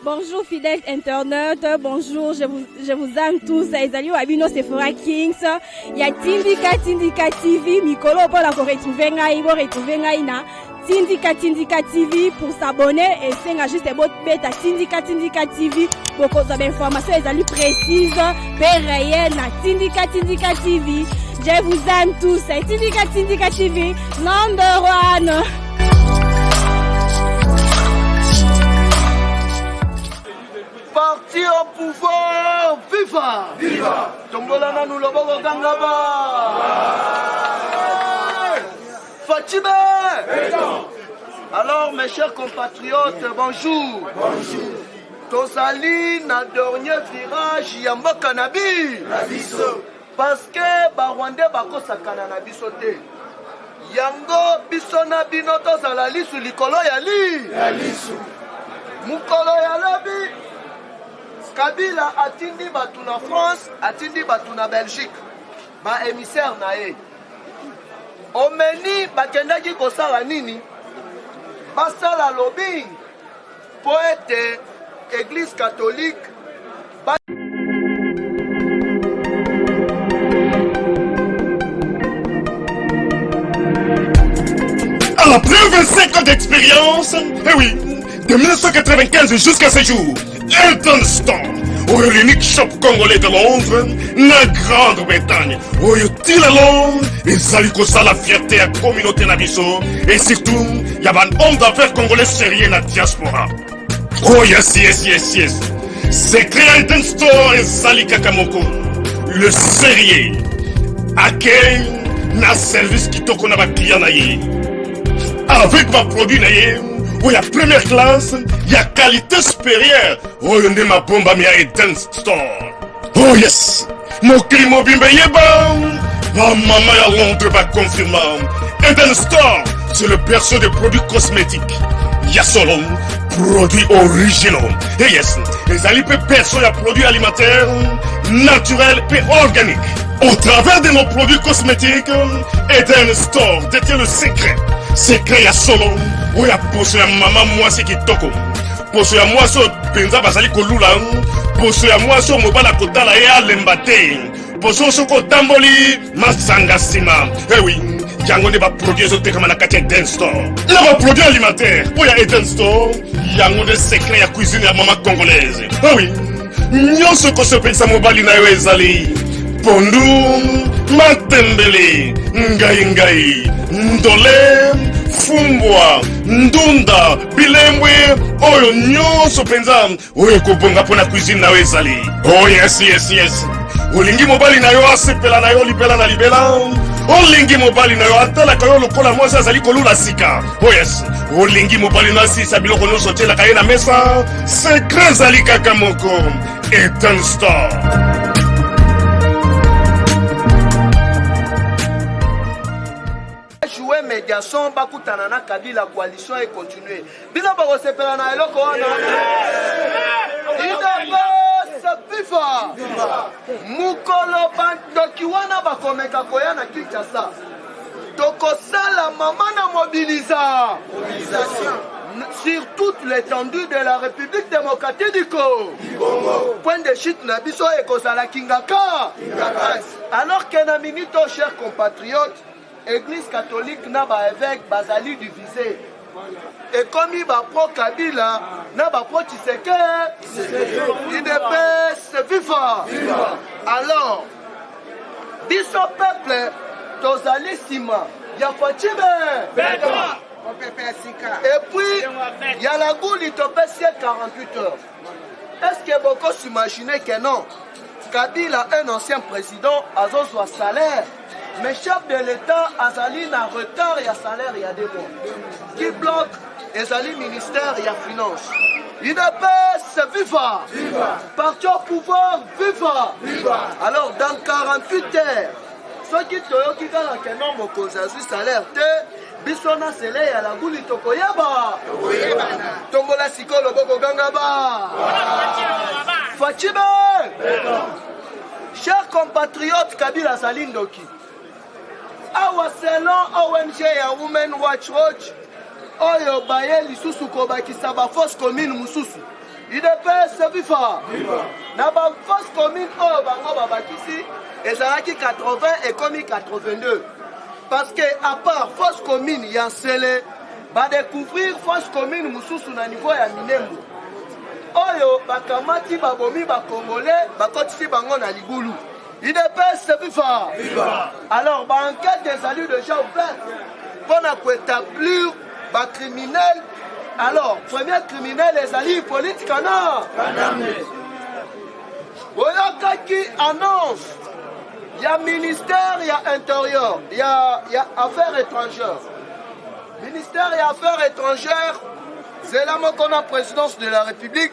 Bonjour fidèles internautes, bonjour, je vous aime tous. Ezali Wabino Sephora Kings. Il y a Tindika TV, Mikolo pour la retrouver ngai na Tindika TV pour s'abonner et c'est juste beta Tindika TV pour cause d'informations ezali précises, réelles na Tindika TV. Je vous aime tous. Tindika TV, number one. Parti au pouvoir, viva! Viva! Tombolana nous le bogo gangaba! Fatime! Alors mes chers compatriotes, bonjour! Bonjour! Tozali na dernier virage yamba kanabi! Parce que ba Rwandais bako sakana na biso te. Yango biso na bino tozala lisu likolo ya li! Ya lisu! Mukolo ya lobi! Kabila atindi batu na France, atindi batu na Belgique. Ba émissaire na ye. Omeni bakendaki kosala nini? Basala lobbying po ete Église catholique Après 25 ans d'expérience, eh oui, de 1995 jusqu'à ce jour, Elton Store, l'unique shop congolais de Londres, la Grande-Bretagne, il est Londres, et Zalikosa la fierté à la communauté Nabiso, et surtout, il y a un homme d'affaires congolais sérieux dans la diaspora. Oh yes. C'est créé Elton Store et Zali Kakamoko, le sérieux, à quel na service qui toko na ba client na ye. Avec ma produit na ye, où il y a première classe, il y a qualité supérieure. Oh, il y a ma bombe à Eden Store. Oh yes, mon client bimbe yeba. Ma maman à Londres va confirmer. Eden Store, c'est le berceau de produits cosmétiques. Il y a solo produits originaux. Et yes, les alipes berceau de produits alimentaires, naturels et organiques. Au travers de nos produits cosmétiques, Eden Store détient le secret. Secret ya solo, où ya poso ya maman moi c'est qui toko. Poso ya moi so penza bazali kolula, poso ya moi so mobala kotala ya lembate. Poso so ko tamboli masanga sima. Eh oui, yango ne ba produit zo tekama na kati Eden Store. Na ba produit alimentaire, où ya Eden Store, yango de secret ya cuisine ya maman congolaise. Eh oui, nyonso ko so penza mobali na yo ezali. Pondu, matembele, ngai, ndole, fumbwa, ndunda, bilembwe, oyo nyonso penza, oyo kobonga pona cuisine na ezali. Oh yes. Olingi mobali na yo asepela na yo libela na libela. Olingi mobali na yo atala kayo lokola mwasi azali kolula sika. Oh yes. Olingi mobali na sisa biloko nyonso tela kaye na mesa. Secret zali kaka moko. Eden Store. Jouer médiation bakutana na Kabila coalition et continuer. Bino bako sepela na eloko wana. Ida FIFA. Mukolo bandoki wana bakomeka koya na Kinshasa. Tokosala mama na mobilisation sur toute l'étendue de la République démocratique du Congo. Point de chute na biso ekozala Kingaka. Alors que na minito chers compatriotes, Église catholique n'a pas évêque Bazali divisé. Et comme il va pro Kabila, n'a pas pro Tshisekedi, il dépêche viva. Alors, biso peuple, tozali sima, ya Fatime. Et puis, il y a la goule, il te passe 48 heures. Est-ce que beaucoup s'imaginent que non? Kabila, un ancien président, a son salaire. Mais chef de l'État, Azali n'a retard, il y a salaire, il y a des mois. Qui bloque, Azali ministère, il y a finance. Il passe, viva! Parti au pouvoir, viva! Alors, dans 48 heures, ceux qui ont un nom de salaire, Bisona Sele, il y a la gouli Tokoyaba. Tombola Sikolo Boko Gangaba. Fatime! Chers compatriotes, Kabila Salindoki. Awa selon ONG ya Women Watch Oyo baye lisusu kobakisa ba force commune mususu UDPS viva. Na ba force commune oyo bango babakisi ezalaki 80 et comme 82. Parce que à part force commune ya Nsele ba découvrir force commune mususu na niveau ya Minembo. Oyo bakamati babomi ba Congolais bakotisi bango na Libulu. UDPS viva. Alors ba enquête des alliés déjà ouverte pour établir ba criminels. Alors, premier criminel, les alliés politiques, non? Oyoka qui annonce, il y a ministère, il y a intérieur, il y a affaires étrangères. Ministère et affaires étrangères, c'est là qu'on a présidence de la République.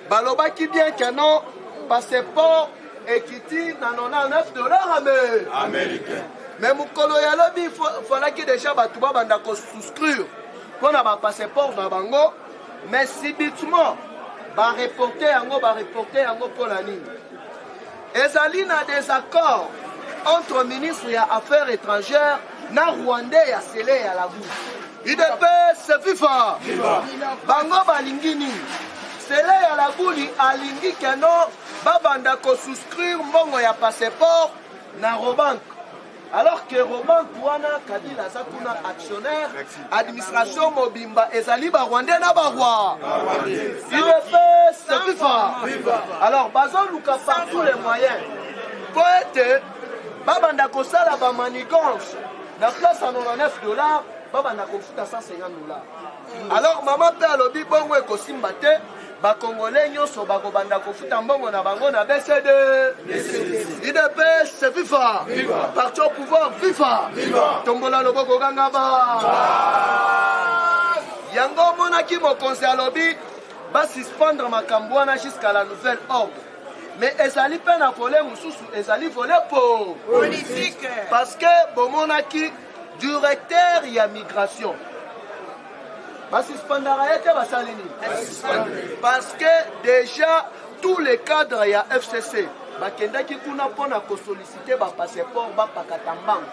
Baloba qui bien qu'il non, passeport et qui dit $99 américains. Mais mon coloyalobi, il fallait qu'il déjà batouba banda souscrire. Pour avoir un passeport dans Bango, mais subitement, va reporter pour la ligne. Ezali na des accords entre ministres et affaires étrangères, na Rwandais et Sele et la boue. UDPS viva. Bango balingini. Sele et la boue alingi keno, babanda ko souscrire mbongo ya passeport na Robank. Alors que Roman Kouana Kadi Lazakuna actionnaire, administration Mobimba ezali ba Rwandais na ba roi. UDPS viva. Alors bazon luka par tous les moyens. Pour être babanda kosala ba manigance na place à $99, babanda kofuta $150. Alors maman père lobi bongo ekosimba te. Ba Congolais nyonso bakobanda kofuta mbongo na bango na BCD. UDPS viva. Parti au pouvoir viva. Tombola loboko gangaba. Yango monaki mo conseil lobi ba suspendre makambwana jusqu'à la nouvelle ordre. Mais ezali pena volé mususu ezali volé pour politique. Parce que bomonaki directeur ya migration. Parce que déjà tous les cadres y a FCC bakendaki kuna pona ko solliciter ba passeport ba pakatambang.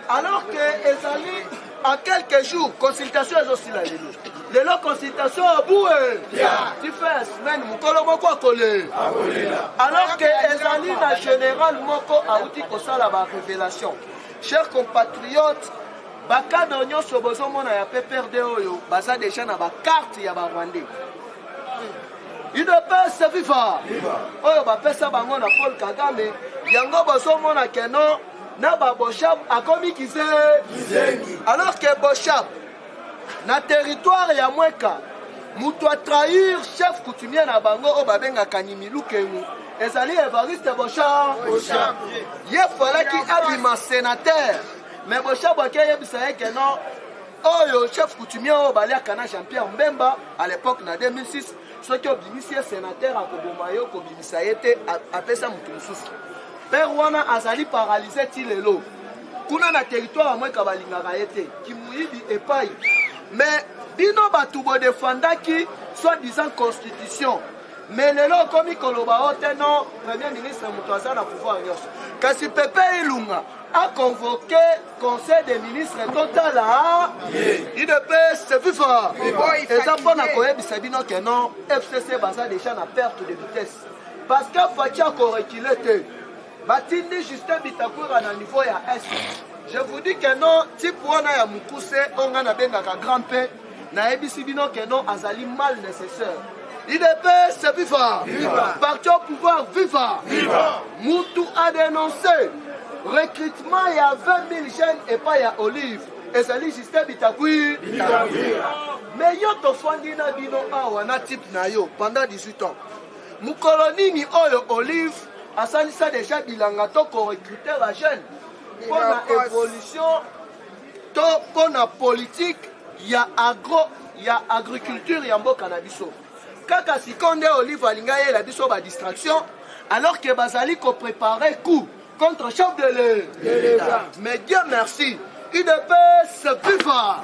Alors que ezali en quelques jours consultation aussi la lelo. Lelo consultation à bout tu fais semaine mukolo moko akole. Alors que ezali na général moko auti ko sala ba révélation. Chers compatriotes, bakadre nyonso bozomona ya PPRD oyo baza déjà na ba carte ya ba Rwandais. UDPS viva. Oyo bapesa bango na Paul Kagame yango bozomona keno na ba Boshab akomi kize. Alors que Boshab na territoire ya Mweka mutu a trahir chef coutumier na bango o babenga Kanimilu Kengu. Ezali Evariste Boshab. Ye fallait qui abima sénateur. Mais Boshab Wakeye bisaye que non. Oh, le chef coutumier au Balia Kana Jean-Pierre Mbemba à l'époque en 2006, ce qui a obligé sénateur à Kobomayo, Kobisaye a fait ça Moutousous. Père Wana Azali paralysé Tilelo. Kuna na territoire à moi Kabalinga Raete, qui mouille et paille. Mais Bino Batoubo défenda qui soit disant constitution. Mais le lot comme Koloba non, premier ministre Moutouaza n'a pouvoir rien. Kasi Pepe Ilunga a convoqué conseil des ministres total à UDPS viva. Et ça pour n'accroire bisabino que non FCC basa déjà na perte de vitesse. Parce que Fatia ko reculé Batindi Justin Bitakoura na niveau ya S. Je vous dis que non type wana ya Mukuse onga na benga ka grand P na ebisibino que non azali mal nécessaire. UDPS viva. Parti au pouvoir viva. Moutou a dénoncé recrutement, il y a 20 000 jeunes et pas il y a Olive. Et ça dit système Bitakoui. Mais yo to fondina bino awa na type na yo pendant 18 ans. Moukoloni ni oyo Olive a sali ça déjà bilanga to ko recruter la jeune. Pour la évolution, to pour la politique, il y a agriculture, il y a mbo cannabiso. Kaka sikonde Olive alinga ye la biso ba distraction alors que bazali ko préparer coup contre chef de l'État. Mais Dieu merci, UDPS viva.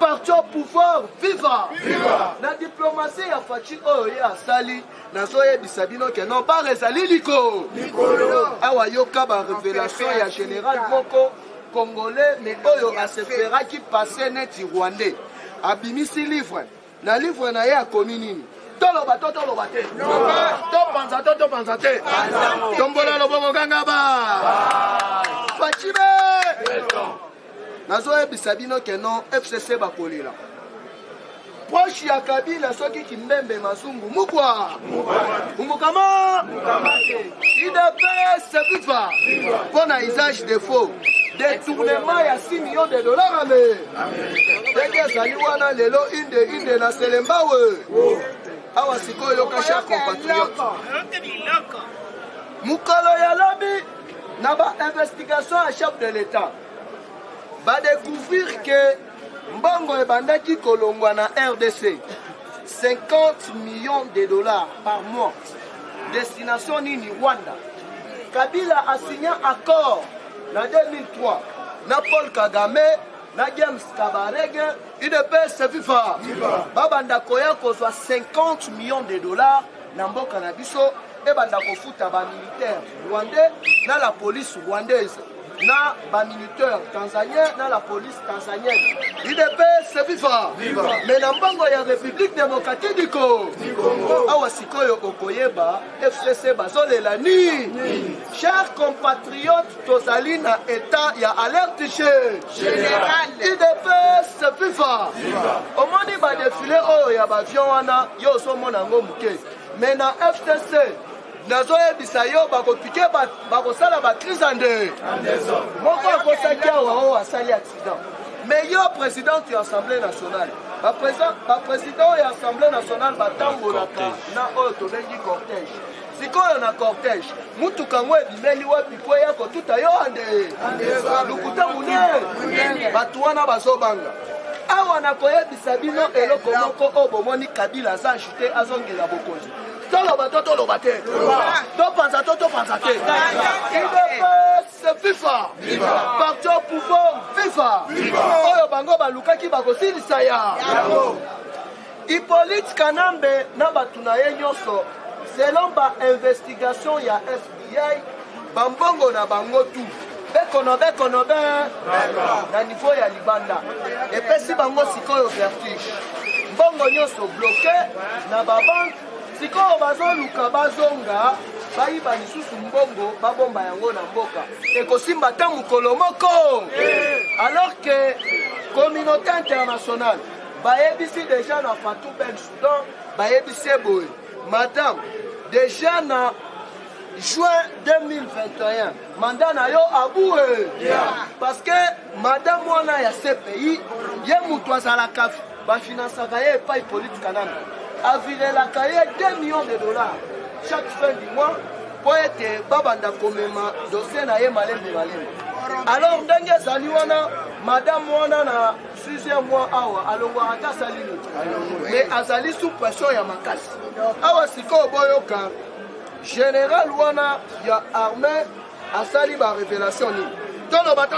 Parti au pouvoir viva. La diplomatie a fait ya sali na soye bisabino que non pas rezali liko. Awa yoka ba révélation ya général moko congolais mais oyo a se fera qui passait net rwandais. Abimisi livre. Na livre na ya komini. toloba to toloba te topanza to topanza te tombola loboko kanga ba fachibe nazoyebisa bino ke non FCC bakolela proche ya Kabila soki kimbembe mazungu mukwa umukama IDPS viva pour un usage de faux détournement ya 6 millions de dollars ndenge ezali wana lelo inde na selembawe awa sikoyo kasha compatriote mukolo ya lobi na ba investigation à chef de l'état va découvrir que mbongo ebandaki kolongwa na RDC 50 millions de dollars par mois destination nini Rwanda. Kabila a signé accord en 2003 na Paul Kagame na James Kabarege IDPS FIFA babanda koya kozwa 50 millions de dollars na mboka na biso e banda kofuta ba militaire rwandais na la police rwandaise na ba militaire tanzanien na la police tanzanienne IDPS FIFA mais na mbango ya République démocratique du Congo awa sikoyo okoyeba FCC bazolela ni chers compatriotes tozali na état ya alerte générale IDPS FIFA omoni ba défilé oyo ya ba avion wana yo so mona ngo muke mais na FCC nazoyebisa yo bakopike bakosala bakrise ande moko akosaki awa oyo asali accident mais yo président ya assemblée nationale baprésident ya assemblée nationale batambolaka na oyo tobengi cortège sikoyo na cortège mutuka ngo ebimeli wapi po ya kotuta yo ande lukuta munene bato wana bazobanga awa nakoyebisa bino eloko moko oyo bomoni Kabila aza ajute azongela bokonzi toloba to toloba te topanza to topanza te IDPS FIFA parti au pouvoir FIFA oyo bango balukaki bakosilisa ya Hippolyte Kanambe na bato na ye nyonso selon ba investigation ya FBI bambongo na bango tu bekono na niveau ya libanda epesi bango sikoyo vertige mbongo nyonso bloqué na babanke sikoyo bazoluka bazonga bayiba lisusu mbongo babomba yango na mboka ekosimba ta mokolo moko alors que communauté internationale bayebisi déjà na Fatou Bensoudan bayebisi boye madame déjà na juin 2021 mandat na yo aboué parce que madame wana ya CPI ye mutu azalaka bafinansaka ye epai Hippolyte Kanambe avirelaka ye 2 millions de dollars chaque fin du mois po ete babanda komema dossier na ye malembe alors ndenge ezali wana madame wana na 6e mois awa alongwaka ta salini mais azali sous pression ya makasi awa sikoyo boyoka général wana ya armée asali ba révélation nini toloba te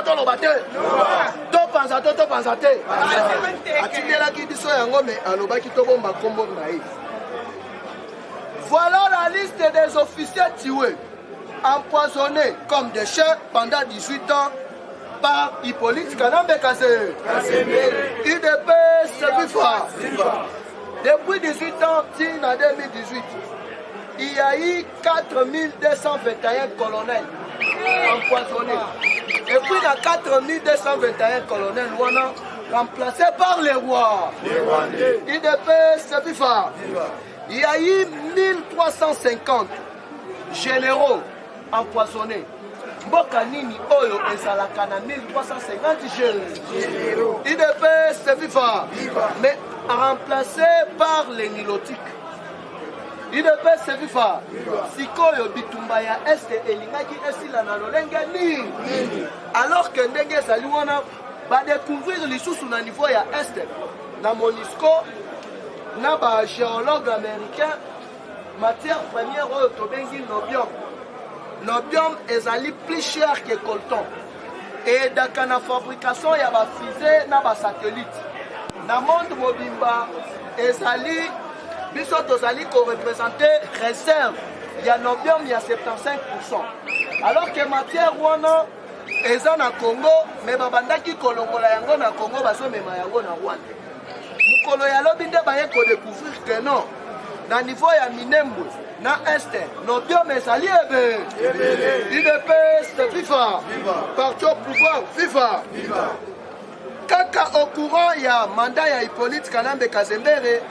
topanza te atindelaki biso yango me alobaki tobomba kombo na ye. Voilà la liste des officiers tués empoisonnés comme des chiens pendant 18 ans par Hippolyte Kanambe Kase IDPS FIFA. Depuis 18 ans en 2018 il y a eu 4221 colonels empoisonnés. Et puis il y a 4221 colonels remplacés par les rois. IDPS FIFA. Il y a eu 1350 généraux empoisonnés. Mboka nini oyo ezalaka na 1350 généraux. IDPS FIFA. Mais remplacés par les nilotiques. IDPS FIFA sikoyo bitumba ya este elingaki esila na lolenge nini alors que ndenge ezali wana badécouvrir lisusu na niveau ya este na MONUSCO na ba géologue américain matière première oyo tobengi nobium ezali plus cher que coltan et daka na fabrication ya ba fusée na ba satellite na monde mobimba ezali biso tozali ko représenter réserve ya nobium ya 75%. Alors que matière wana eza na Congo mais babandaki kolongola yango na Congo bazomema yango na Rwanda. Mukolo ya lobi nde baye ko découvrir que non na niveau ya Minembwe na Este nobio mesali ebe UDPS FIFA parti au pouvoir FIFA kaka au courant ya mandat ya Hippolyte Kanambe Kazembere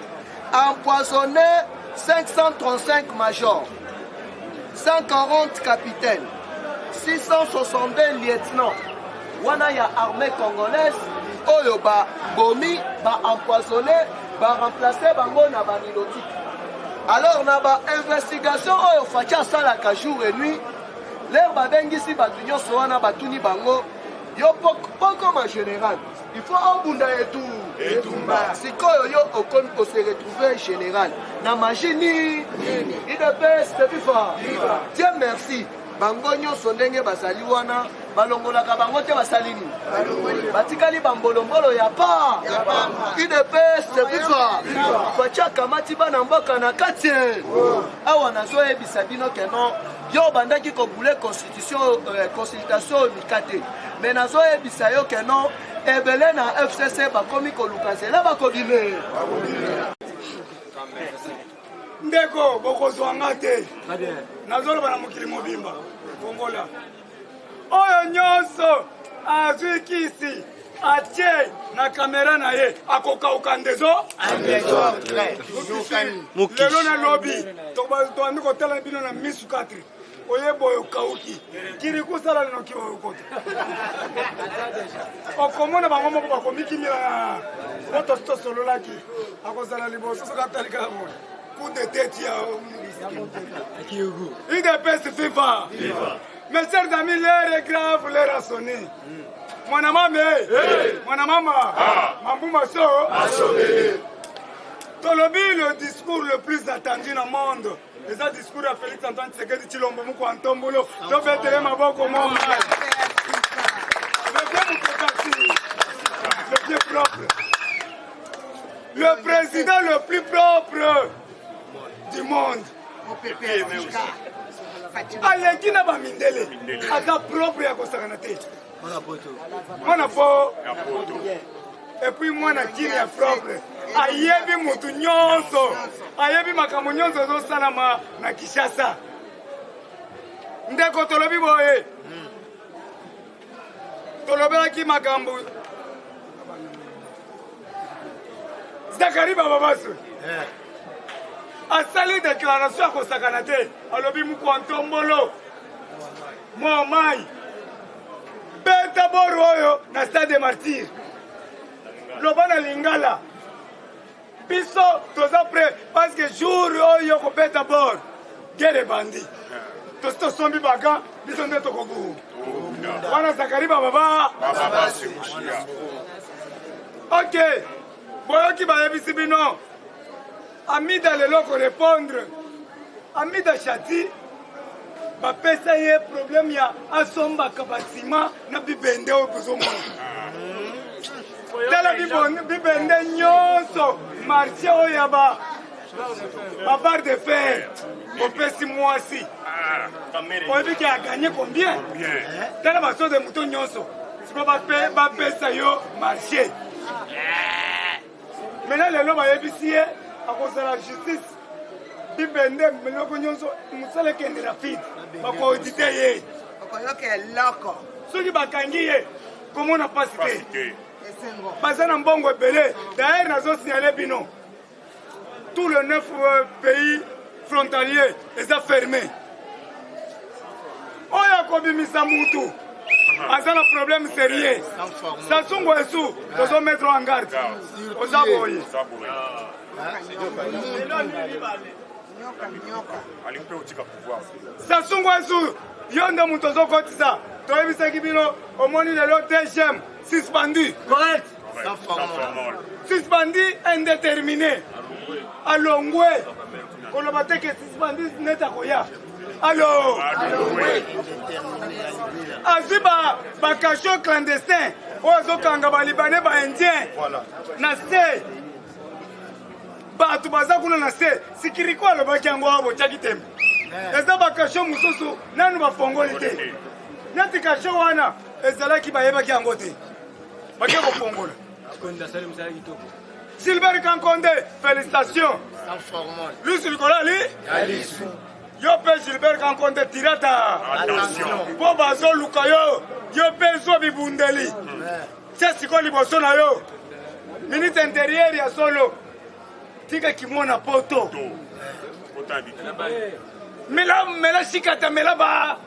empoisonné 535 majors 140 capitaines 662 lieutenants wana ya armée congolaise oyo ba bomi ba empoisonné ba remplacer bango na ba nilotique. Alors na ba investigation oyo facha sala ka jour et nuit l'air ba bengisi ba dunyo so wana batuni bango yo poko ma général il faut abunda etumba sikoyo yo okomi ko se retrouver général na machine UDPS FIFA Dieu merci bango nyonso ndenge basali wana balongolaka bango te basali nini batikali bambolombolo ya pa UDPS FIFA facha kamati bana mboka na kati awa nazoyebisa bino keno yo bandaki kobule consultation mikate mais nazoyebisa yo keno ebele na FCC bakomi koluka nzela bakobime ndeko bokozwanga te nazoloba na mokili mobimba kongola oyo nyonso azwi kisi atie na kamera na ye akokauka ndezo lelo na lobi toandi kotala bino na misu 4 oyeba oyo kauki kiri kusala lenoki oyo kota okomona bango moko bakomikimila moto tosololaki akozala liboso soki atalika yango coup de tête ya UDPS FIFA. Mes chers amis, l'heure est grave, l'heure a sonné. Mon amame, mon amama, Mambouma So, Tolobi, le discours le plus attendu dans le monde. Et ça, discours à Félix Antoine Tshisekedi Tshilombo Moukou Antombolo. Je vais te ma boque au monde. Le pied propre. Le président le plus propre du monde. Aleki na ba mindele aza propre ya kosakana te mwana po et puis mwana kini ya propre ayebi mutu nyonso ayebi makambo nyonso ezosalama na Kinshasa ndeko tolobi boye tolobelaki makambo Zakari Bababasu asali déclaration akosakana te alobi muku antombolo mo mai beta boro oyo na stade de martyr loba na lingala biso toza prêt parce que jour oyo kobeta bor guerre bandi tosombi baga biso nde tokoku wana Zakari Bababa ok boyoki bayebisi bino Amida lelo ko répondre Amida Chati ba pesa ye problème ya asomba kabatima na bibende o bozomo tala bibende nyonso marché o ya ba barre de fer au pesi moisi on dit qu'il a gagné combien tala ba so de mouton nyonso siko ba pesa yo marché maintenant lelo ba yebisie à cause de la justice, bibende meloko nyonso musala kende rapide bako auditer ye bako loko soki bakangi ye comment on a pas cité bazana mbongo ebele d'ailleurs nazo signaler bino tous les 9 pays frontaliers les a fermés oya kobimisa mutu azana problème sérieux Sassou Nguesso doit mettre en garde ozaboye Sassou Nguesso yonde mutu ozokotisa toyebisaki bino omoni lelo deuxième suspendu correct suspendu indéterminé alongwe koloba te ke suspendu neta koya allo azwi bakasho clandestin oyo azokanga balibane baindien na se bato baza kuna na se sikiriko alobaki yango awa botyaki tembe eza bakasho mosusu nanu bafongoli te neti kasho wana ezalaki bayebaki yango te bake kofongola Gilbert Kankonde félicitations lusu likolo ali yo mpe Gilbert Kankonte tirata mpo bazoluka yo mpe zwa bibundeli tia siko liboso na yo ministre intérieur ya solo tika kimona poto mela shikata mela ba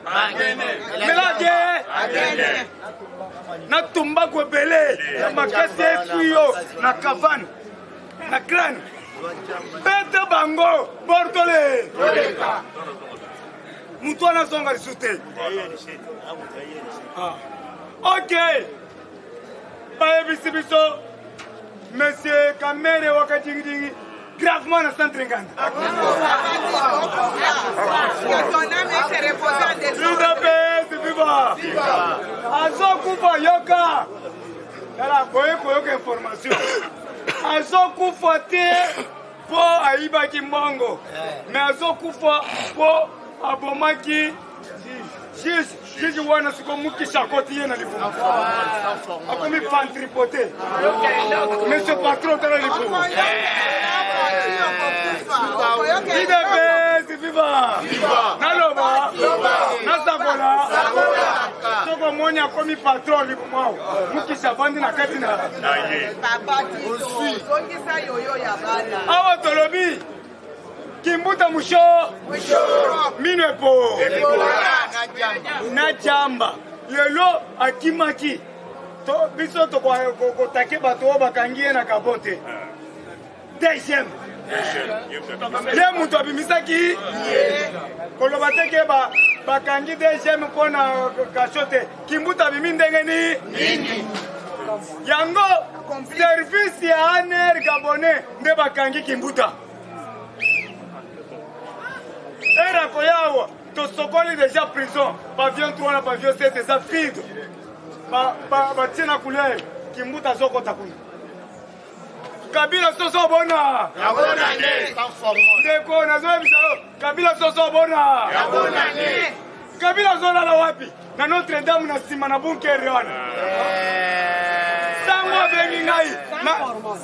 mela ge na tumbaku ebele ya makasi efuyo na kavane na crane bete bango bortole mutu wana zonga lisu te ok bayebisi biso monsieur Kamere wakadingidingi gravement na centre Nganda azokufa yoka tala koyoka information azokufa te po ayibaki mbongo mais azokufa po abomaki jiji wana siko mukisha koti ye na libumu akomi pantripote monsieur patron tala libumu IDPS viva naloba nasakola soko moni akomi patron libumu mukisha bandi na kati na awa tolobi kimbuta musho minwepo na jamba lelo akimaki to biso to kotake bato bakangie na kabote deuxième ye mutu abimisaki koloba teke bakangi deuxième mpona kashote kimbuta abimi ndenge nini yango service ya ANR gabonais nde bakangi kimbuta era koyawa tosokoli déjà prison pavillon 3 na pavillon 7 eza vide batie na couleur kimbuta azokota kuna Kabila soso bona ndeko nazoyebisa yo Kabila soso bona Kabila zolala wapi na Notre Dame na nsima na bunkeri wana sango abengi ngai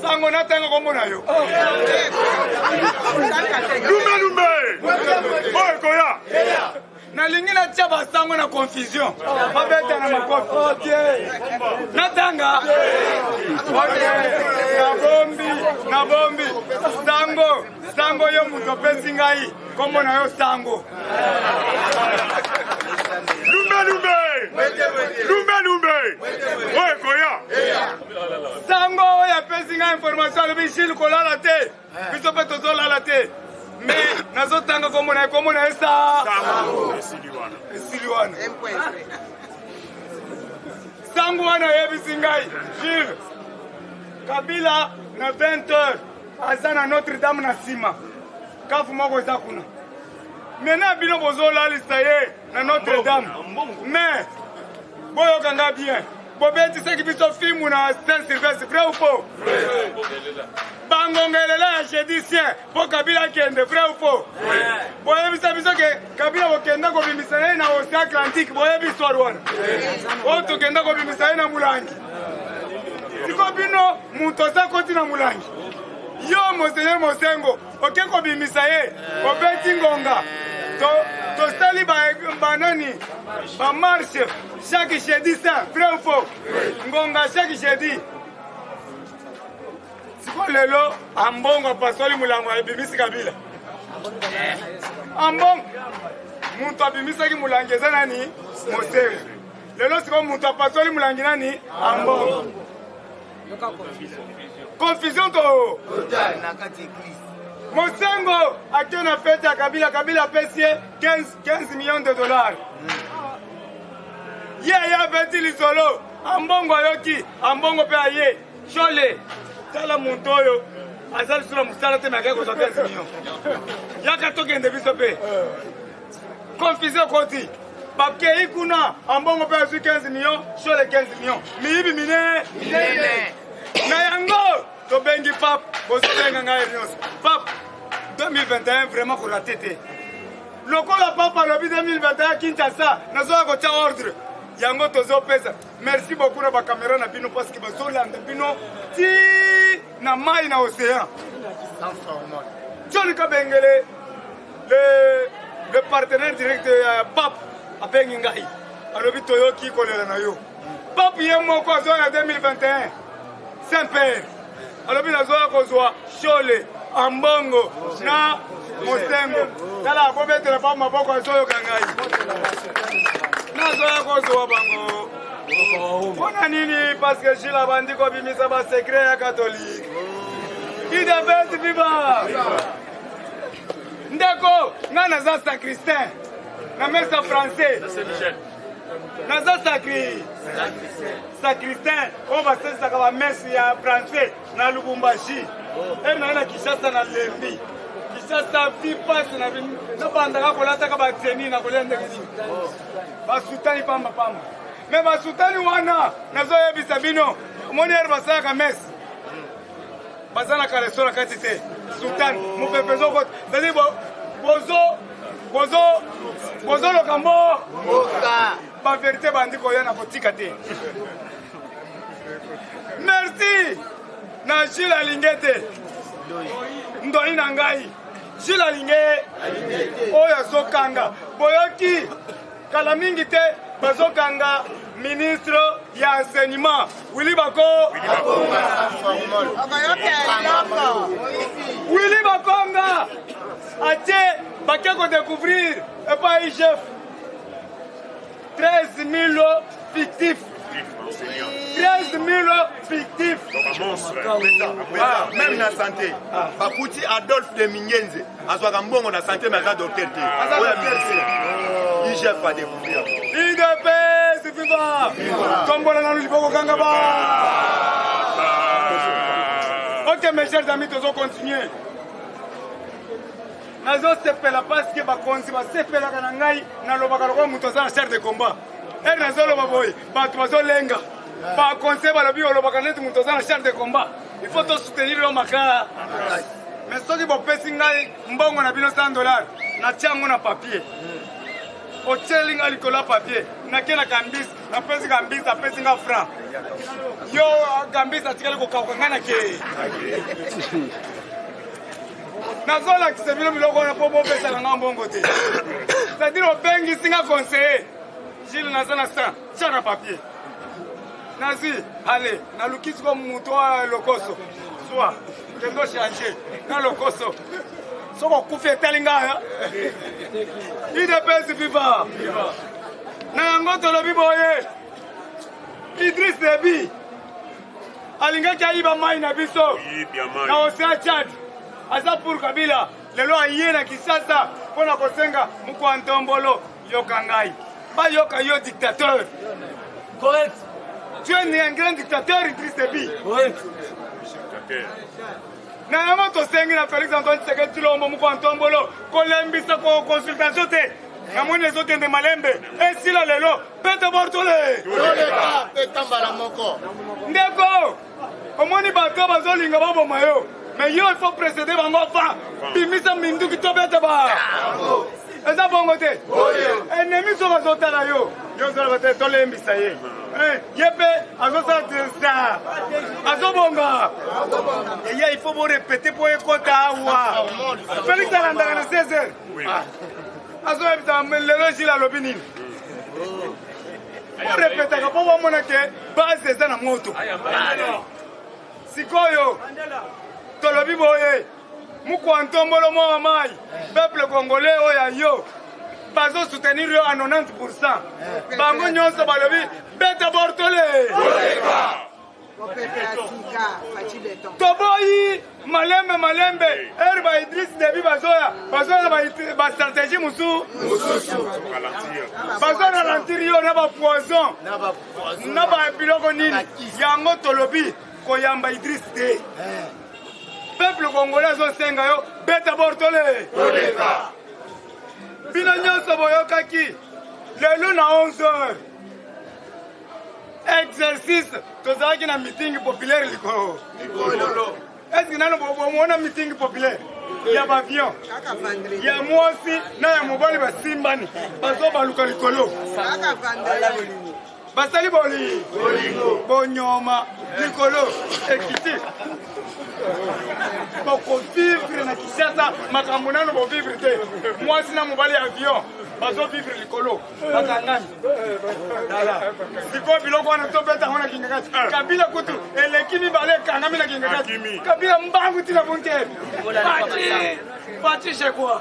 sango natenga kombo na yo lumbe oyo koya nalingi natia basango na confusion babeta na makofi natanga nabombi sango yo mutu apesi ngai kombo na yo sango lumbe oyo koya sango oyo apesi ngai information alobi Gilles kolala te biso mpe tozolala te mais nazotanga kombo na ye esili wana sango wana yebisi ngai Gilles Kabila na 20h aza na Notre Dame na nsima kafu moko eza kuna mena bino bozolalisa ye na Notre Dame mais boyoka nga bien bobetisaki biso filmu na Saint Sylvestre vrai ou faux bangongelela ya jedicien po Kabila akende vrai ou faux boyebisa biso ke Kabila bokenda kobimisa ye na Océan Atlantique boyebi histoire wana oyo tokenda kobimisa ye na Mulangi siko bino mutu oza koti na Mulangi yo Monseigneur Mosengo oke kobimisa ye obeti ngonga tosali banani bamarche chaque jeudi saint vrai ou faux ngonga chaque jeudi siko lelo ambongo apasoli mulango abimisi Kabila ambongo mutu abimisaki mulangi eza nani Mosengo lelo siko mutu apasoli mulangi nani ambongo confusion to Mosengo ake na fete ya Kabila pesi 15 millions de dollars ye abeti lisolo ambongo ayoki ambongo pe aye shole tala muntu oyo aza lisolo musala te make kozwa 15 millions yaka tokende biso pe confusion koti bakei kuna ambongo pe azwi 15 millions shole 15 millions miyibi minene na yango tobengi pap bozobenga ngai nyonso pap 2021 vraiment korate te lokola papa alobi 2021 Kinshasa nazoya kotia ordre yango tozopesa merci beaucoup na bakamera na bino parce que bazolanda bino ti na mai na océan John Kabengele, le partenaire direct de Pape à Bengingaï. Alors, Toyoki Kolera Nayo. Pape Yemo Kozwa en 2021. Saint-Père. Alors, il a Kozwa, Chole, Ambongo, Na, Mostengo. Tala, pour mettre la femme à Boko Zoyo Kangaï. Na Zoya Kozwa Bango. On a nini parce que je l'ai bandi comme il s'est pas secret catholique. Il devait vivre. Ndeko, na za sacristain. Na messe français. Na za sacristain. On va se ça va messe ya français na Lubumbashi. Et na Kinshasa na Lembi. Kinshasa vi passe na banda ka kolata ka ba teni na kolende kidi. Ba sultani pamba. Mais ma sultani wana nazo yebisa bino omoni er basaka mes bazana ka restaurant katite sultani mupepezo ko dali bozo lo kambo ba vérité bandi ko yana kotika te. Merci na Gilles Lingete ndoni na ngai Gilles Lingete oya zokanga boyoki kala mingi te bazokanga ministre ya enseignement Willy Bakonga atie bakeko découvrir et pas chef 13 000 fictifs. 13 000 fictifs. Même la santé. Bakouti Adolphe de Mingenze. Azwaka mbongo na santé mais à docteur té. Il chef à découvrir. Il de paix, c'est viva. Comme bon dans le Boko Kangaba. Ok mes chers amis, nous allons continuer. Nazo sepela parce que bakonzi ba sepela kana ngai na lobaka ko mutoza na char de combat. Et nazo loba boy, ba tuazo lenga. Ba konse ba lobi lobaka net mutoza na char de combat. Il faut to soutenir le maka. Mais soki bo pesi ngai mbongo na bino $100 na tiango na papier. O cheling alikola papier. Na kena kambis, na pesi kambis, na pesi nga franc. Yo kambis atikale ko kakangana ke. Nazola qui se vient de pour pesa na mbongo te. C'est-à-dire au bengi singa conseiller. Gilles Nazana ça, tchana papier. Nazi, allez, na lukisi ko muto lokoso. Soit, kendo changer na lokoso. Soko kufie telinga ya. Ide pesi viva. Na ngoto lobi boye. Idriss Déby. Alinga kaiba mai na biso. Na Océan Tchad. Asa pour Kabila, le loi yena Kinshasa pour la kosenga Mukwantombolo yokangai. Ba yoka yo dictateur. Correct. Tu es un grand dictateur, Idriss Déby. Correct. Na yama to sengi na Félix Antoine Tshisekedi Tshilombo Mukwantombolo kolembisa ko consultation te. Na moni les autres de Malembe. Et si la lelo, pete bortole. Oleka, petambala moko. Ndeko. Omoni bato bazolinga babo mayo. Mais yo, il faut précéder mon enfant. Bimisa mindu qui tobe teba. Et ça bon côté. Ennemi sur les autres là yo. Yo ça va te toler misaye. Yepé, azo ça. Azo bonga. Et il faut vous répéter pour écouter wa. Félix Alanda na 16h. Azo ebita le jila lobini. Pour répéter pour voir mon que base ça na moto. Sikoyo. Tolobi boye Mukwantombolo mo mai peuple congolais oya yo bazo soutenir yo à 90%. Bango nyonso balobi beta bortole. Toboyi malembe erba Idriss Déby bazoya ba stratégie musu bazo ralentir yo na ba poison na ba biloko nini yango tolobi koyamba Idriss Déby. Peuple congolais osenga yo beta bortole. Bino nyonso boyokaki lelo na 11h. Exercice tozalaki na meeting populaire liko. Est-ce que nano bomona meeting populaire? Ya bavion. Ya mwasi na ya mobali basimbani. Bazo baluka likolo. basali bolingo bonyoma likolo ekiti bokovivre na Kinshasa makambo nano bovivre te mwasi na mobali ya avion bazovivre likolo bakangami sikoyo biloko wana tobeta ngo na kingakati kabila kutu eleki mibale ekangami na kingakati kabila mbangu tina bunte Patrice quoi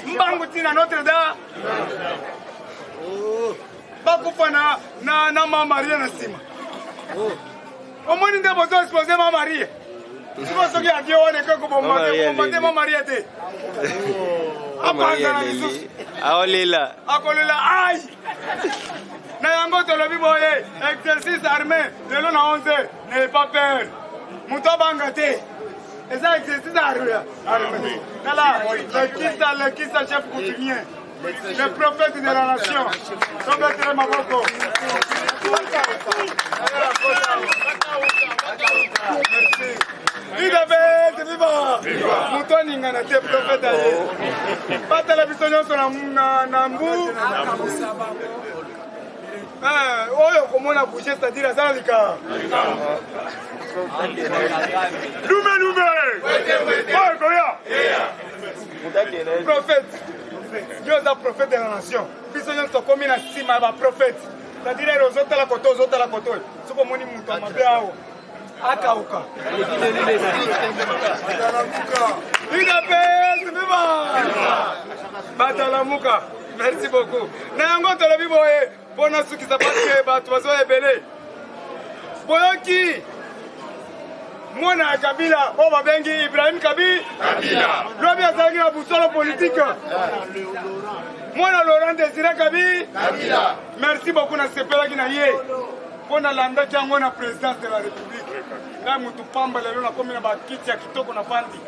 mbangu tina Notre Dame bakufa na Mama Maria na nsima omoni nde bozo expose Mama Maria siko soki avion wana ekoko bombate Mama Maria te apanza na lisusu akolela ai na yango tolobi boye exercice armé lelo na 11h n'ayez pas peur moto abanga te eza exercice armé nala le kisa chef coutumier le prophète de la nation sobetere maboko merci Idabete viva moto ningana te prophète aye batala biso nyonso na mbu oyo komona bouger c'est-à-dire azala lika lume oyo koya prophète Dieu est un prophète de la nation biso nyonso komi na nsima ya baprophète c'est-à-dire ozotala koto soko omoni moto mabe awo akauka batalamuka merci beaucoup na yango tolobi boye mpona sukisa paske bato bazoyebele boyoki mwana ya kabila oyo babengi Ibrahim Kabila lobi azalaki na busolo politike mwana Laurent Désiré Kabila merci beaucoup nasepelaki na ye mpo nalandaki yango na présidence de la république ngai mutu pamba lelo nakomi na bakiti ya kitoko na pandi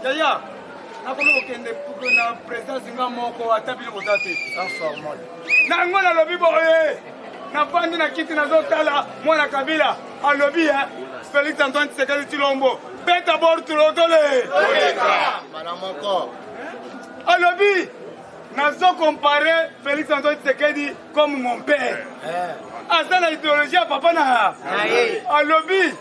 yaya nakomi kokende na présidence nga moko ata bino koza te nango nalobi boye nafandi na kiti nazotala mwana Kabila alobi Félix Antoine Tshisekedi Tshilombo beta bor tulotole alobi nazo comparer Félix Antoine Tshisekedi comme mon père aza na idéologie ya papa na alobi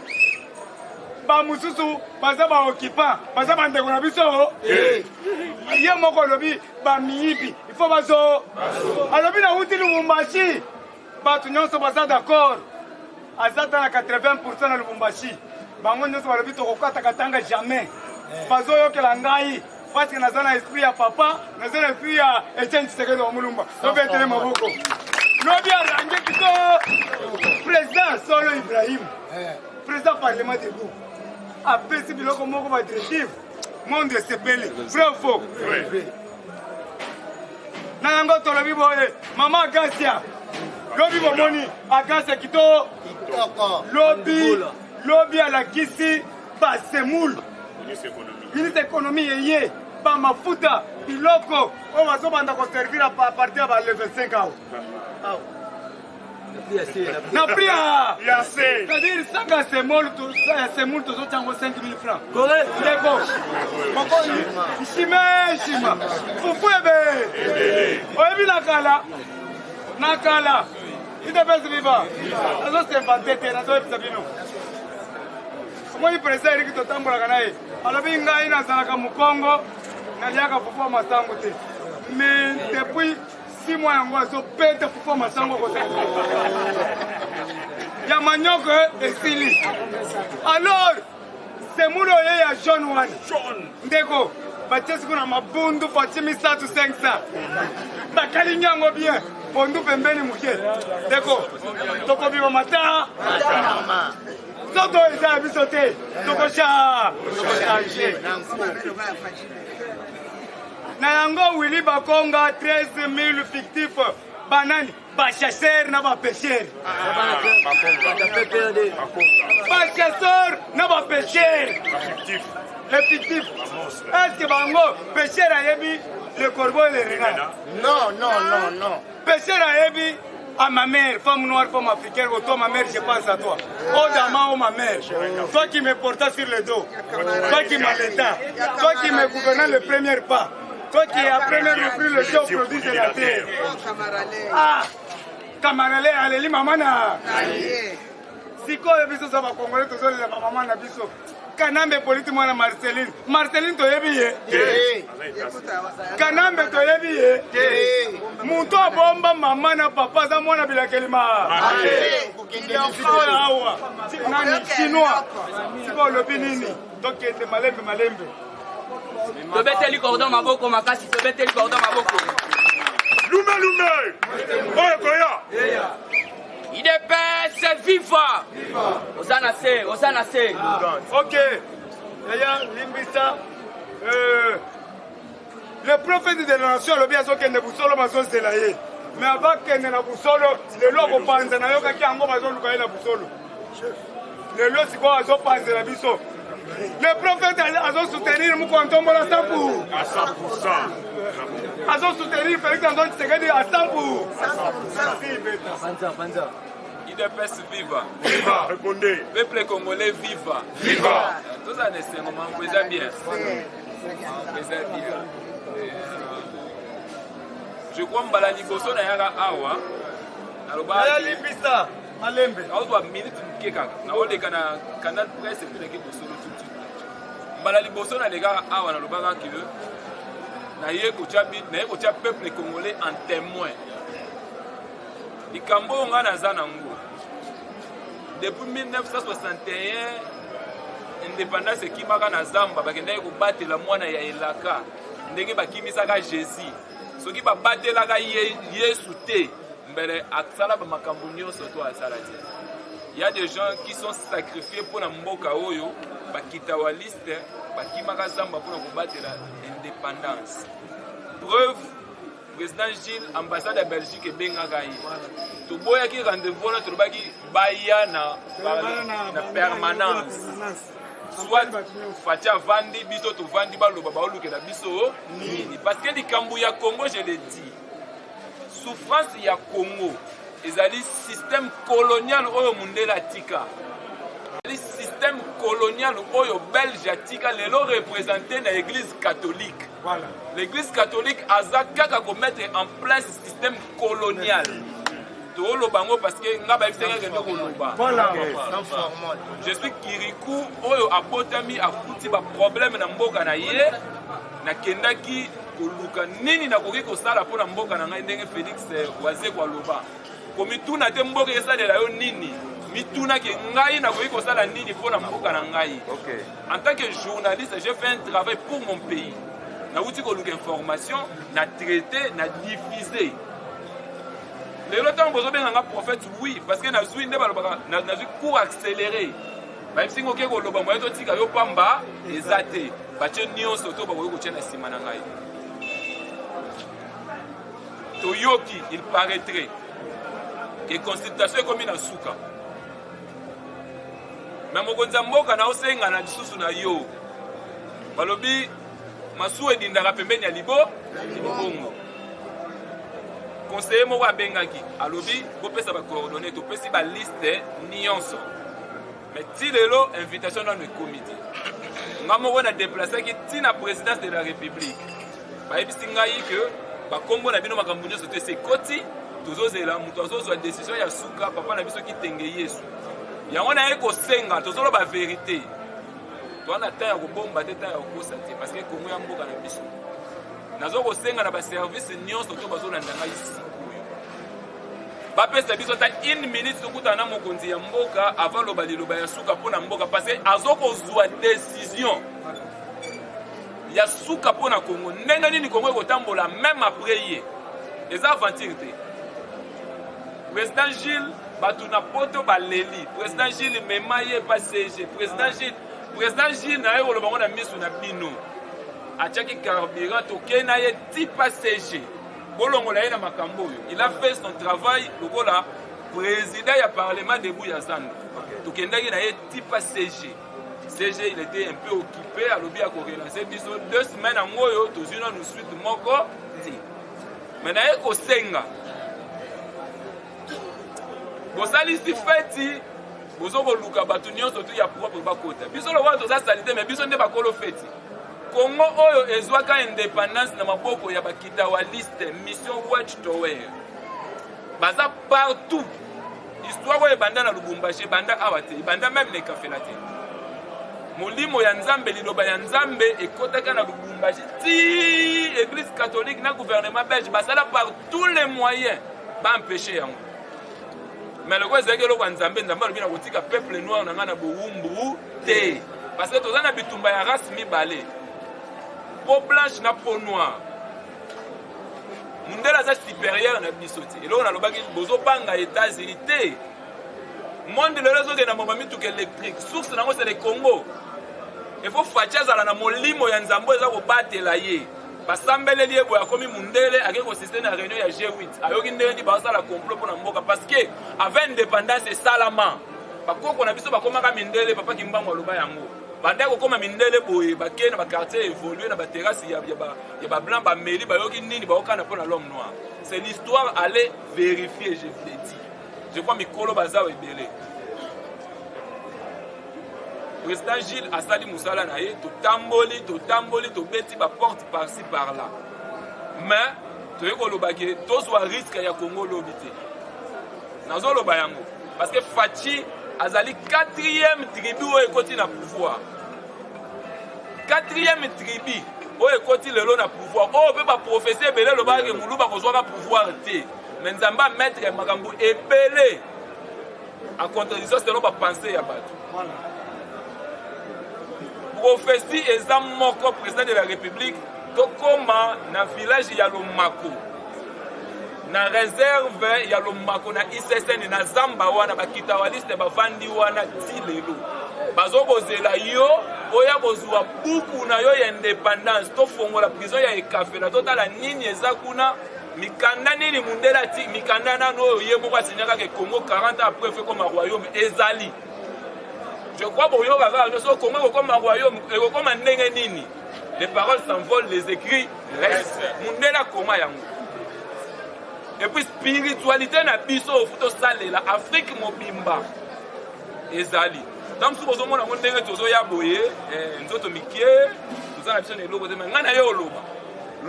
bamususu baza baoccupant baza bandeko na biso ye moko alobi bamiyibi ifo bazo alobi na uti Lubumbashi bato nyonso baza d'accord aza ta na 80% na Lubumbashi bango nyonso balobi tokokataka tanga jamais bazoyokela ngai parce que naza na esprit ya papa naza na esprit ya Etienne Tshisekedi wa Mulumba tobetele maboko lobi arange kito président solo Ibrahim président parlement debout apesi biloko moko ba directive monde sepeli vrai ou faux na yango tolobi boye mama Agasia lobi bomoni Agasia kito lobi alakisi basemoule ministre économie yeye ba mafuta biloko oyo bazobanda koservir a partir ya ba level 5 awa na prix ya c'est-à-dire sanga semoule tozotyango 5 000 francs ndeko moko shima fufu ebe oyebi na kala idepesi viva nazosevante te nazoyebisa bino omoni président eriki totambolaka na ye alobi ngai nazalaka mokongo naliaka fufu ya masango te mais depuis 6 mois yango azopeta fufu ya masango kote ya manyoko esili alors semoule oye ya jaune wana ndeko batie siku na mabundu batie 300-500 bakali nyango bien pondu pembeni muke ndeko tokobima mata soto eza ya biso te tokochange na yango Willy Bakonga 13 000 fictif banani bachasseur na bapêcheur bachasseur na bapêcheur le fictif est-ce que bango pêcheur ayebi le corbeau et le renard non pêcheur ayebi à ma mère, femme noire, femme africaine, toi ma mère, je pense à toi. Oh Dama, oh ma mère, toi qui me portais sur le dos, toi qui m'allaitais, toi qui me gouvernais le premier pas, Toi qui après même repris le show produit de la terre. Ah, Camarale, allez, mamana. Sikoyo biso ça va congolais tous les maman na biso. Kanambe politique moi na Marceline. Marceline to yebi ye. Kanambe to yebi ye. Muto bomba mama na papa za mwana bila kelima. Nani chinois. Siko lobi nini. Donc ete malembe. Tobeteli cordon maboko makasi tobeteli cordon maboko. Lume. Oye koya. IDPS viva. Osana se. Ok. Yaya Limbisa. Le prophète de la nation le bien so kende busolo maso selaye. Mais avant kende na busolo le loko panza na yoka ki ango maso luka na busolo. Le lo siko azo panza na biso. Le prophète a soutenir Mukontombo à 100%. À 100%. A soutenir Félix Antoine Tshisekedi à 100%. IDPS viva. Viva, répondez. Peuple congolais viva. Viva. Tout ça, c'est un moment où bien. Je crois que Mbala Liboso na yaka awa. Yaya Limbisa. Malembe. Awa minute mkeka. Na ole kana canal presse et puis l'équipe de solo tout de suite. Mbala Liboso na lega awa na lobaka ki na ye ko tia peuple congolais en témoin. Likambo nga na zanango. Depuis 1961 indépendance ekimaka na Zamba bakendaki kobatela mwana ya elaka ndenge bakimisaka Jésus. Soki babatelaka Yesu te mbele akisala bamakambo nyonso to asala te. Il y a des gens qui sont sacrifiés pour na mboka oyo bakitawaliste bakimaka Zamba pour kobatela indépendance. Preuve, président Gilles, ambassade de Belgique et Bengaï. Tout boya qui rendez-vous là, tout baki baya na permanence. Soit Fatia Vandi, biso to Vandi ba loba ba oluke na biso nini. Parce que les Kambouya Congo, je l'ai dit, souffrance ya Congo, ezali système colonial oyo mundela tika. Le système colonial oyo belge tika lelo représenté dans l'église catholique. Voilà. L'église catholique a kaka ko mettre en place le système colonial. To bango parce que nga ba bisanga kendo ko loba. Voilà. Je suis Kirikou oyo abotami akuti ba problème na mboka na ye na kendaki koluka nini na koki ko sala pona mboka na ngai ndenge Félix waze kwa loba. Komituna te mboka esalela yo nini? Mituna ke ngai na koki ko sala nini pona mboka na ngai. Okay. En tant que journaliste, j'ai fait un travail pour mon pays. Na outil ko luka information, na traiter, na diffuser. Les lotants bozo benga prophète oui parce que na zui nde balobaka na zui cours accéléré. Ba singo ke ko loba moyo to tika yo pamba ezate. Ba che nyonso to ba ko tshena sima na ngai. Toyoki, il paraîtrait que consultation comme une souka. Mais mokonza mboka na osenga na disusu na yo. Balobi masu edindaka pembeni ya libongo. Conseiller moko abengaki alobi bopesa ba coordonnées to pesi ba liste nyonso. Mais ti lelo invitation dans le comité. Ngamo na déplacer ki ti na présidence de la République. Ba ebisi ngai que ba kombo na bino makambo nyonso te se koti tozozela muto azozwa décision ya suka papa na biso ki tenge Yesu. Yango na ye kosenga tozolo ba vérité. Toana ta ya kobomba te ta ya kokosa te parce que Congo ya mboka na biso. Nazo kosenga na ba service nyonso to bazolanda ngai ici. Ba pesa biso ta 1 minute sokuta na mokonzi ya mboka avant loba liloba ya suka pona mboka parce que azoko zwa décision. Ya suka pona Congo ndenge nini Congo ekotambola même après ye. Eza aventure te. Président Gilles batuna poto baleli. Président Gilles memaye pas CG. Président Gilles na yo lobango na misu na bino. Achaki carburant tokena ye tipa CG. Bolongo la ye na makambo yo. Il a fait son travail lokola président ya parlement de Bouyazanda. Tokendaki na ye tipa CG. CG il était un peu occupé à l'objet à relancer biso 2 semaines en moyo tozina nous suite moko ti. Mais na ye ko senga. Bosali si feti bozo ko luka batu nyonso tu ya propre bakota. Biso lo wa toza salite mais biso nde bakolo feti. Congo oyo ezwaka indépendance na maboko ya bakita wa liste mission Watchtower baza partout. Histoire oyo ebanda na Lubumbashi, ebanda awa te, ebanda même na Ekafela te. Molimo ya Nzambe, liloba ya Nzambe ekotaka na Lubumbashi ti église catholique na gouvernement belge basala par tous les moyens ba empêcher yango. Mais le quoi c'est que le Nzambe alobi na kotika peuple noir na ngana bowumbu te. Parce que toza na bitumba ya race mibale. Peau blanche na peau noire. Mundela za supérieur na biso te. Eloko na lobaki bozo banga États-Unis te. Monde le réseau na mama mituka électrique. Source nango c'est le Congo. Il faut fachaza na molimo ya Nzambo eza ko batela ye. Basambele liye boya komi mundele akeko système na réunion ya G8. Ayoki ndeni basa la complot pour na mboka parce que avec indépendance et salama. Bakoko na biso bakomaka mindele papa kimbango loba yango. Banda ko koma mindele boye bakena ba quartier évoluer na ba terrasse ya ba blanc ba mairie ba yoki nini ba okana pour l'homme noir. C'est l'histoire, allez vérifier, je vous l'ai dit. Je crois Mikolo Bazao ebele. Président Gilles Assali Moussala naye to tamboli to beti ba porte par-ci par-là. Mais to yeko lobake to soit risque ya Congo lobité. Nazo loba yango parce que Fachi azali 4e tribu o ekoti na pouvoir. 4e tribu o ekoti lelo na pouvoir. O pe ba professeur belé lobake muluba kozwa pouvoir te. Mais Nzamba maître makambo ebele. En contradiction c'est pas penser ya bato. Voilà. Prophétie ezam moko président de la République tokoma na village ya Lomako. Na réserve ya Lomako na ICSN na Zamba wana bakita waliste bavandi wana ti lelo. Bazobozela yo oya bozwa buku na yo ya indépendance to fongola prison ya Ekafela totala nini ezakuna mikanda nini mundela ti mikanda nano oyo ye moko asinyaka ke Congo 40 ans après fait comme un royaume ezali. Je crois que les paroles s'envolent, les écrits restent. Et puis spiritualité na biso futo sale la Afrique mobimba ezali. Donc si vous avez un ndenge tozo ya boye nzoto mikie tozana biso ne lobo te ngana yo loba.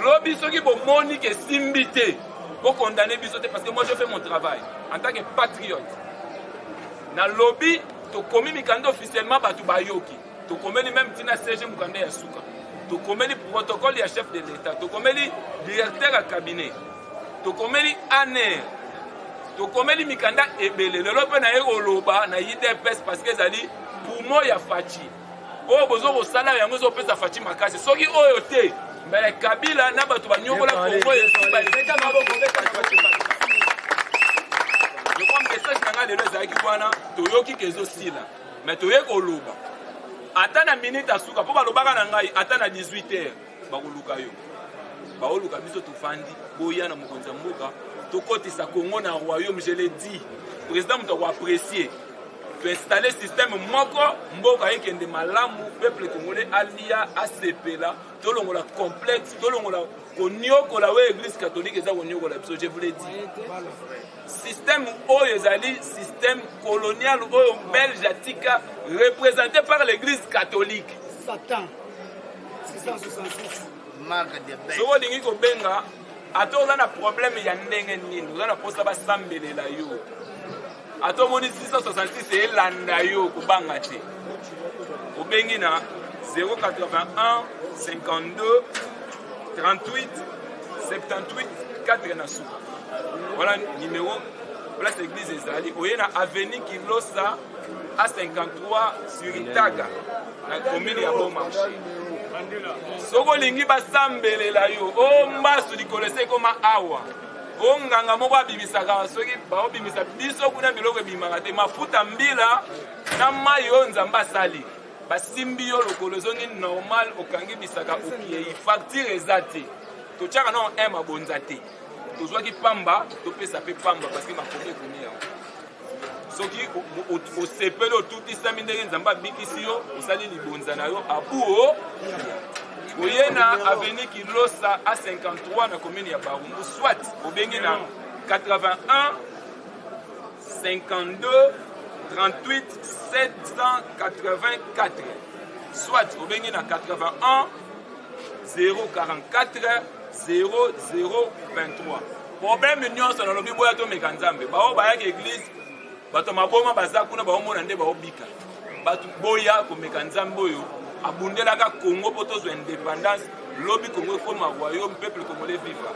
Lobi soki bo moni ke simbité pour condamner biso te parce que moi je fais mon travail en tant que patriote. Na lobby to komi mikanda officiellement batu bayoki to komeli même tina CG mukanda ya suka to komeli protocole ya chef de l'état to komeli directeur à cabinet to komeli aner to komeli mikanda ebele lelo pe na yeko loba na IDPS parce que zali pour moi ya Fachi o bozo ko sala yango zo pesa Fachi makasi soki oyo te mbele Kabila na batu banyokola Congo yesu ba leta maboko beta Fachi. Je crois que message nanga lelo ezaki wana toyoki kezo sila mais toyeko loba ata na minute asuka po balobaka na ngai ata na 18h bakoluka yo baoluka biso tofandi boya na mokonzi mboka tokotisa Congo na royaume. Je l'ai dit président muto ko apprécier to installer système moko mboka yekende malamu peuple congolais alia ACPla tolongola complète tolongola konyokola we église catholique eza konyokola biso. Je vous l'ai dit système oyo ezali système colonial oyo belge atika représenté par l'église catholique. Satan 666 marque de bête. So olingi ko benga ato oza na problème ya ndenge nini oza na posa basambelela yo ato moni 666 elanda yo kubanga te obengi na 081 52 38 78 4 na suka. Voilà numéro place église ezali oyena avenue Kilosa à 53 sur Itaga na commune ya Bon Marché. Soko lingi basambelela yo o mbasu likolese koma awa o nganga moko abimisaka soki baobimisa biso kuna biloko ebimaka te mafuta mbila na mai oyo Nzambe asali basimbi yo lokolo zongi normal okangi bisaka okiei facture eza te totiaka na un mabonza te tozwaki pamba topesa pe pamba parce que makomi ekomi yango soki osepeli otutisa ndenge Nzambe abikisi yo osali libonza na yo abuo oye na avenue Kilosa à 53 na commune ya Barumbu soit obengi na 81 52 38 784 soit obengi na 81 044 0023. Problème nyonso na lobi boya to mekanzambe. Bao baya ke église bato maboma baza kuna bao mona nde bao bika. Bato boya ko mekanzambe oyo abundelaka Congo poto zo indépendance lobi Congo comme royaume peuple congolais vivre.